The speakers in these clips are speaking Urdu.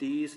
30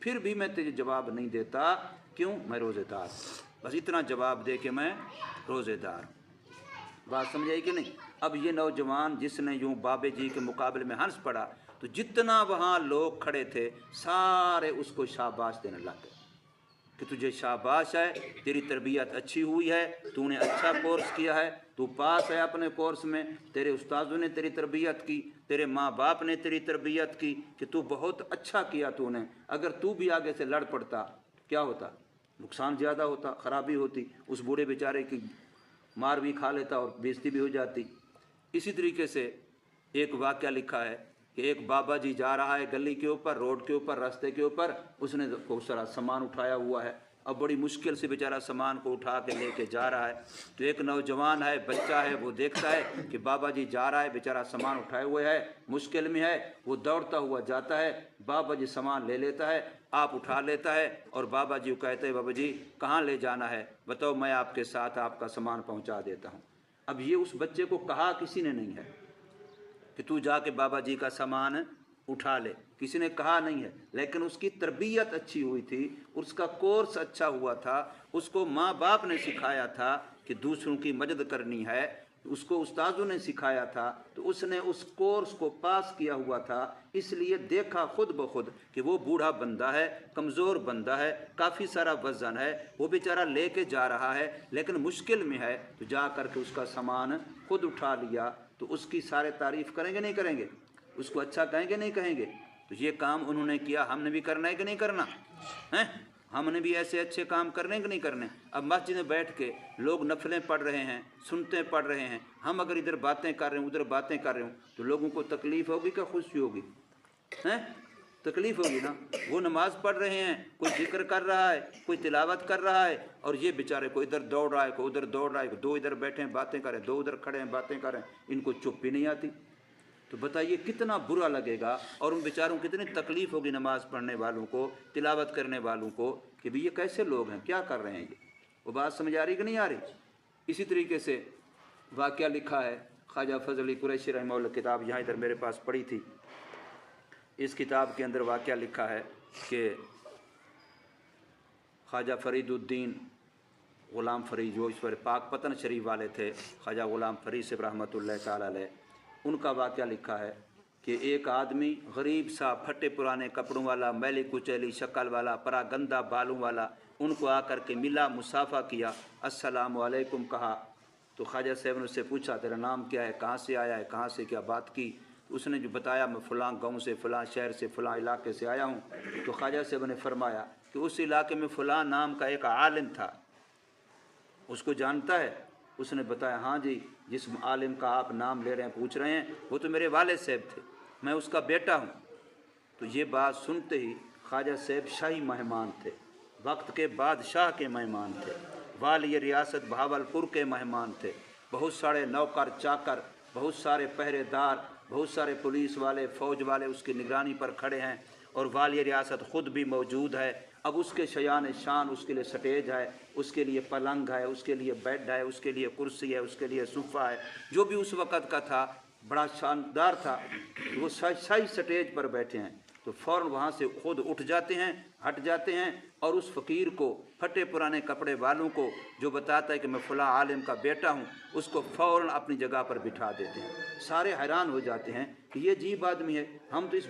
پھر بھی میں تجھے جواب نہیں دیتا، کیوں؟ میں روزے دار، بس اتنا جواب دے کہ میں روزے دار۔ بات سمجھ آئی کہ نہیں؟ اب یہ نوجوان جس نے یوں بابے جی کے مقابلے میں ہنس پڑا تو جتنا وہاں لوگ کھڑے تھے سارے اس کو شاباش دینے لگ گئے کہ تجھے شاباش ہے، تیری تربیت اچھی ہوئی ہے، تو نے اچھا کورس کیا ہے، تو پاس ہے اپنے کورس میں، تیرے استاذوں نے تیری تربیت کی، تیرے ماں باپ نے تیری تربیت کی کہ تو بہت اچھا کیا تو نے۔ اگر تو بھی آگے سے لڑ پڑتا کیا ہوتا؟ نقصان زیادہ ہوتا، خرابی ہوتی، اس بوڑھے بیچارے کی مار بھی کھا لیتا اور بےزتی بھی ہو جاتی۔ اسی طریقے سے ایک واقعہ لکھا ہے کہ ایک بابا جی جا رہا ہے گلی کے اوپر، روڈ کے اوپر، راستے کے اوپر، اس نے بہت سارا سامان اٹھایا ہوا ہے، اب بڑی مشکل سے بیچارہ سامان کو اٹھا کے لے کے جا رہا ہے، تو ایک نوجوان ہے، بچہ ہے، وہ دیکھتا ہے کہ بابا جی جا رہا ہے، بیچارہ سامان اٹھائے ہوئے ہے، مشکل میں ہے، وہ دوڑتا ہوا جاتا ہے، بابا جی سامان لے لیتا ہے، آپ اٹھا لیتا ہے، اور بابا جی کو کہتے ہیں بابا جی کہاں لے جانا ہے بتاؤ، میں آپ کے ساتھ آپ کا سامان پہنچا دیتا ہوں۔ اب یہ اس بچے کو کہا کسی نے نہیں ہے کہ تو جا کے بابا جی کا سامان اٹھا لے، کسی نے کہا نہیں ہے، لیکن اس کی تربیت اچھی ہوئی تھی، اس کا کورس اچھا ہوا تھا، اس کو ماں باپ نے سکھایا تھا کہ دوسروں کی مدد کرنی ہے، اس کو استاذوں نے سکھایا تھا، تو اس نے اس کورس کو پاس کیا ہوا تھا، اس لیے دیکھا خود بخود کہ وہ بوڑھا بندہ ہے، کمزور بندہ ہے، کافی سارا وزن ہے، وہ بیچارہ لے کے جا رہا ہے لیکن مشکل میں ہے، تو جا کر کے اس کا سامان خود اٹھا لیا، تو اس کی سارے تعریف کریں گے نہیں کریں گے؟ اس کو اچھا کہیں گے نہیں کہیں گے؟ تو یہ کام انہوں نے کیا، ہم نے بھی کرنا ہے کہ نہیں کرنا ہے؟ ہم نے بھی ایسے اچھے کام کرنے کہ نہیں کرنے؟ اب مسجد میں بیٹھ کے لوگ نفلیں پڑھ رہے ہیں، سنتے پڑھ رہے ہیں، ہم اگر ادھر باتیں کر رہے ہیں ادھر باتیں کر رہے ہوں تو لوگوں کو تکلیف ہوگی کہ خوشی ہوگی؟ تکلیف ہوگی نا۔ وہ نماز پڑھ رہے ہیں، کوئی ذکر کر رہا ہے، کوئی تلاوت کر رہا ہے، اور یہ بیچارے کو ادھر دوڑ رہا ہے، کوئی ادھر دوڑ رہا ہے، دو ادھر بیٹھے ہیں باتیں کر رہے ہیں، دو ادھر کھڑے ہیں باتیں کر رہے ہیں، ان کو چپ بھی نہیں آتی، تو بتائیے کتنا برا لگے گا، اور ان بیچاروں کو کتنی تکلیف ہوگی نماز پڑھنے والوں کو، تلاوت کرنے والوں کو، کہ بھی یہ کیسے لوگ ہیں، کیا کر رہے ہیں یہ؟ وہ بات سمجھ آ رہی کہ نہیں آ رہی؟ اسی طریقے سے واقعہ لکھا ہے خواجہ فضل علی قریشی رحمہ اللہ، کتاب یہاں ادھر میرے پاس پڑی تھی، اس کتاب کے اندر واقعہ لکھا ہے کہ خواجہ فرید الدین غلام فرید جو اس پر پاک پتن شریف والے تھے، خواجہ غلام فرید سے رحمۃ اللہ تعالی علیہ، ان کا واقعہ لکھا ہے کہ ایک آدمی غریب سا پھٹے پرانے کپڑوں والا، میلی کچیلی شکل والا، پرا گندہ بالوں والا، ان کو آ کر کے ملا، مصافحہ کیا، السلام علیکم کہا، تو خواجہ صاحب نے اس سے پوچھا تیرا نام کیا ہے، کہاں سے آیا ہے، کہاں سے کیا بات کی، اس نے جو بتایا میں فلاں گاؤں سے، فلاں شہر سے، فلاں علاقے سے آیا ہوں، تو خواجہ صاحب نے فرمایا کہ اس علاقے میں فلاں نام کا ایک عالم تھا، اس کو جانتا ہے؟ اس نے بتایا ہاں جی، جس عالم کا آپ نام لے رہے ہیں، پوچھ رہے ہیں، وہ تو میرے والد صاحب تھے، میں اس کا بیٹا ہوں۔ تو یہ بات سنتے ہی خواجہ صاحب شاہی مہمان تھے، وقت کے بادشاہ کے مہمان تھے، والی ریاست بہاولپور کے مہمان تھے، بہت سارے نوکر چاکر، بہت سارے پہرے دار، بہت سارے پولیس والے، فوج والے اس کی نگرانی پر کھڑے ہیں، اور والی ریاست خود بھی موجود ہے۔ اب اس کے شیان شان، اس کے لیے سٹیج ہے، اس کے لیے پلنگ ہے، اس کے لیے بیڈ ہے، اس کے لیے کرسی ہے، اس کے لیے صوفہ ہے، جو بھی اس وقت کا تھا بڑا شاندار تھا، وہ شاہی سٹیج پر بیٹھے ہیں، تو فوراً وہاں سے خود اٹھ جاتے ہیں، ہٹ جاتے ہیں، اور اس فقیر کو، پھٹے پرانے کپڑے والوں کو جو بتاتا ہے کہ میں فلاں عالم کا بیٹا ہوں، اس کو فوراً اپنی جگہ پر بٹھا دیتے ہیں۔ سارے حیران ہو جاتے ہیں کہ یہ عجیب آدمی ہے، ہم تو اس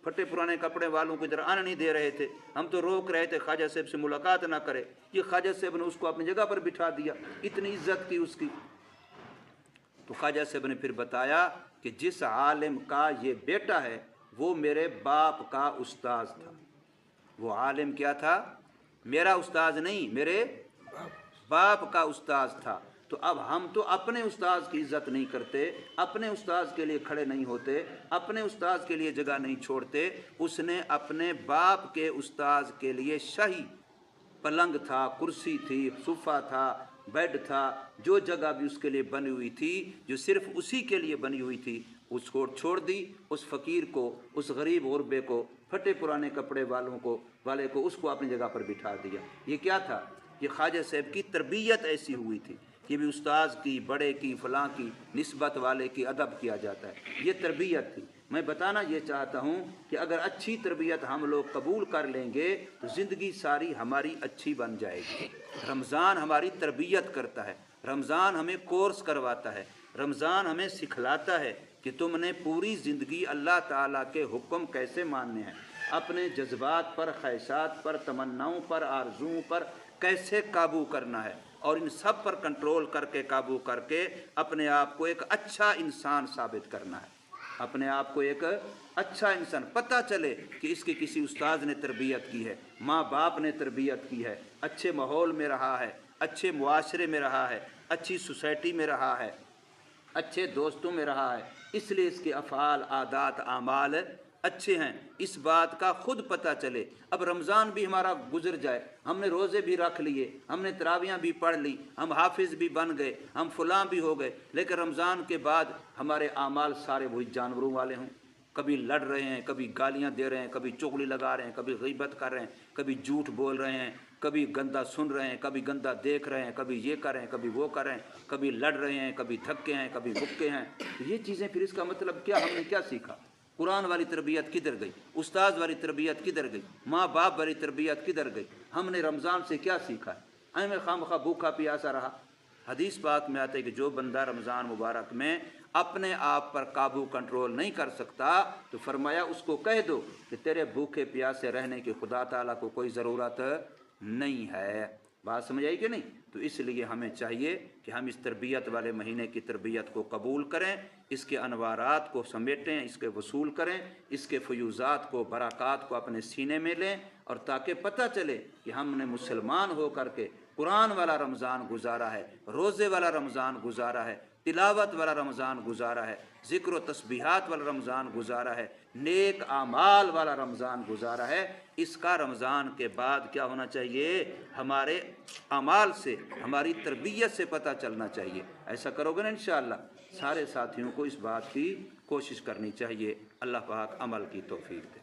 پھٹے پرانے کپڑے والوں کو ادھر آنے نہیں دے رہے تھے، ہم تو روک رہے تھے خواجہ صاحب سے ملاقات نہ کرے، یہ خواجہ صاحب نے اس کو اپنی جگہ پر بٹھا دیا، اتنی عزت کی اس کی۔ تو خواجہ صاحب نے پھر بتایا کہ جس عالم کا یہ بیٹا ہے وہ میرے باپ کا استاذ تھا۔ وہ عالم کیا تھا؟ میرا استاذ نہیں، میرے باپ کا استاذ تھا۔ تو اب ہم تو اپنے استاذ کی عزت نہیں کرتے، اپنے استاذ کے لیے کھڑے نہیں ہوتے، اپنے استاذ کے لیے جگہ نہیں چھوڑتے، اس نے اپنے باپ کے استاذ کے لیے شاہی پلنگ تھا، کرسی تھی، صوفہ تھا، بیڈ تھا، جو جگہ بھی اس کے لیے بنی ہوئی تھی، جو صرف اسی کے لیے بنی ہوئی تھی، اس کو چھوڑ دی، اس فقیر کو، اس غریب غربے کو، پھٹے پرانے کپڑے والے کو، اس کو اپنی جگہ پر بٹھا دیا۔ یہ کیا تھا؟ یہ خواجہ صاحب کی تربیت ایسی ہوئی تھی کہ بھی استاذ کی، بڑے کی، فلاں کی، نسبت والے کی ادب کیا جاتا ہے، یہ تربیت تھی۔ میں بتانا یہ چاہتا ہوں کہ اگر اچھی تربیت ہم لوگ قبول کر لیں گے تو زندگی ساری ہماری اچھی بن جائے گی۔ رمضان ہماری تربیت کرتا ہے، رمضان ہمیں کورس کرواتا ہے، رمضان ہمیں سکھلاتا ہے کہ تم نے پوری زندگی اللہ تعالیٰ کے حکم کیسے ماننے ہیں، اپنے جذبات پر، خواہشات پر، تمناؤں پر، آرزوؤں پر کیسے قابو کرنا ہے، اور ان سب پر کنٹرول کر کے، قابو کر کے اپنے آپ کو ایک اچھا انسان ثابت کرنا ہے، اپنے آپ کو ایک اچھا انسان پتہ چلے کہ اس کی کسی استاد نے تربیت کی ہے، ماں باپ نے تربیت کی ہے، اچھے ماحول میں رہا ہے، اچھے معاشرے میں رہا ہے، اچھی سوسائٹی میں رہا ہے، اچھے دوستوں میں رہا ہے، اس لیے اس کے افعال، عادات، اعمال اچھے ہیں، اس بات کا خود پتہ چلے۔ اب رمضان بھی ہمارا گزر جائے، ہم نے روزے بھی رکھ لیے، ہم نے تراویحیں بھی پڑھ لی، ہم حافظ بھی بن گئے، ہم فلاں بھی ہو گئے، لیکن رمضان کے بعد ہمارے اعمال سارے وہی جانوروں والے ہوں، کبھی لڑ رہے ہیں، کبھی گالیاں دے رہے ہیں، کبھی چغلی لگا رہے ہیں، کبھی غیبت کر رہے ہیں، کبھی جھوٹ بول رہے ہیں، کبھی گندا سن رہے ہیں، کبھی گندا دیکھ رہے ہیں، کبھی یہ کر رہے ہیں، کبھی وہ کر رہے ہیں، کبھی لڑ رہے ہیں، کبھی تھکے ہیں، کبھی بھوکے ہیں۔ یہ چیزیں پھر اس کا مطلب کیا؟ ہم نے کیا سیکھا؟ قرآن والی تربیت کدھر گئی؟ استاد والی تربیت کدھر گئی؟ ماں باپ والی تربیت کدھر گئی؟ ہم نے رمضان سے کیا سیکھا ہے؟ ہمیں خواہ بھوکا پیاسا رہا۔ حدیث پاک میں آتا ہے کہ جو بندہ رمضان مبارک میں اپنے آپ پر قابو کنٹرول نہیں کر سکتا تو فرمایا اس کو کہہ دو کہ تیرے بھوکے پیاسے رہنے کی خدا تعالیٰ کو کوئی ضرورت نہیں ہے۔ بات سمجھ آئی کہ نہیں؟ تو اس لیے ہمیں چاہیے کہ ہم اس تربیت والے مہینے کی تربیت کو قبول کریں، اس کے انوارات کو سمیٹیں، اس کے وصول کریں، اس کے فیوزات کو، برکات کو اپنے سینے میں لیں، اور تاکہ پتہ چلے کہ ہم نے مسلمان ہو کر کے قرآن والا رمضان گزارا ہے، روزے والا رمضان گزارا ہے، تلاوت والا رمضان گزارا ہے، ذکر و تسبیحات والا رمضان گزارا ہے، نیک اعمال والا رمضان گزارا ہے۔ اس کا رمضان کے بعد کیا ہونا چاہیے؟ ہمارے اعمال سے، ہماری تربیت سے پتہ چلنا چاہیے۔ ایسا کرو گے نا انشاءاللہ؟ سارے ساتھیوں کو اس بات کی کوشش کرنی چاہیے۔ اللہ پاک عمل کی توفیق دے۔